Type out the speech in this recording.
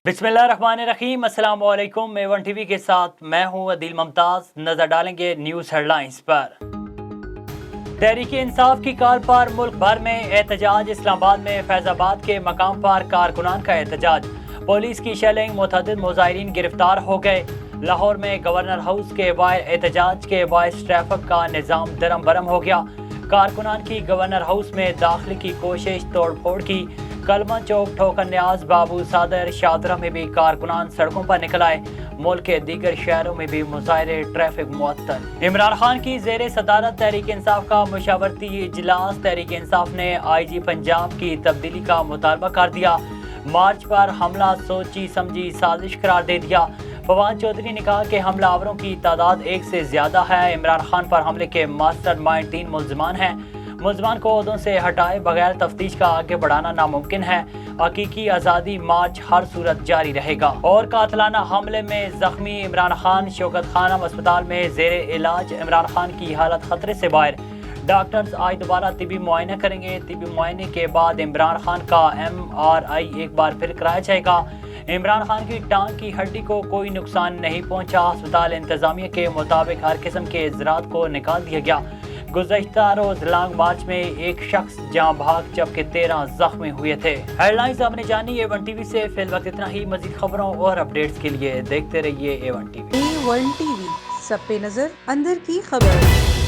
बिस्मिल्लाहिर्रहमानिर्रहीम, अस्सलाम वालेकुम। A1 टीवी के साथ मैं हूं अदील मुमताज। नजर डालेंगे न्यूज़ हेडलाइंस पर। तहरीक इंसाफ की कॉल पर मुल्क भर में एहतजाज। इस्लामाबाद में फैजाबाद के मकाम पर कारकुनान का एहतजाज। पुलिस की शेलिंग, मुतअद्दिद मुजाहिरीन गिरफ्तार हो गए। लाहौर में गवर्नर हाउस के बाहर एहतजाज के बायस ट्रैफिक का निज़ाम दरम बरम हो गया। कारकुनान की गवर्नर हाउस में दाखिले की कोशिश, तोड़ फोड़ की। कलमा चौक, ठोकर न्याज, बाबू सादर, शादरा में भी कारकुनान सड़कों पर निकल आए। मुल्क के दीगर शहरों में भी मुजाहिरे, ट्रैफिक मुअत्तल। इमरान खान की जेर सदारत तहरीक इंसाफ का मशावरती इजलास। तहरीक इंसाफ ने IG पंजाब की तब्दीली का मुतालबा कर दिया। मार्च पर हमला सोची समझी साजिश करार दे दिया। फवाद चौधरी ने कहा कि हमलावरों की तादाद 1 से ज्यादा है। इमरान खान पर हमले के मास्टरमाइंड 3 मुल्जिमान हैं। मुल्जिमान को ओहदों से हटाए बगैर तफ्तीश का आगे बढ़ाना नामुमकिन है। हकीकी आज़ादी मार्च हर सूरत जारी रहेगा। और कातलाना हमले में जख्मी इमरान खान, शौकत खानम अस्पताल में जेर इलाज। इमरान खान की हालत खतरे से बाहर। डॉक्टर्स आज दोबारा तिबी मुआयना करेंगे। तिबी मुआयने के बाद इमरान खान का MRI एक बार फिर कराया जाएगा। इमरान खान की टांग की हड्डी को कोई नुकसान नहीं पहुंचा। अस्पताल इंतजामिया के मुताबिक हर किस्म के इजरात को निकाल दिया गया। गुज़श्ता रोज लॉन्ग मार्च में एक शख्स जाँ भाग जबकि 13 जख्मी हुए थे। हेडलाइंस आपने जानी A1 टीवी से। फिल वक्त इतना ही। मजीद खबरों और अपडेट्स के लिए देखते रहिए A1 टीवी। A1 टीवी, सब पे नजर, अंदर की खबर।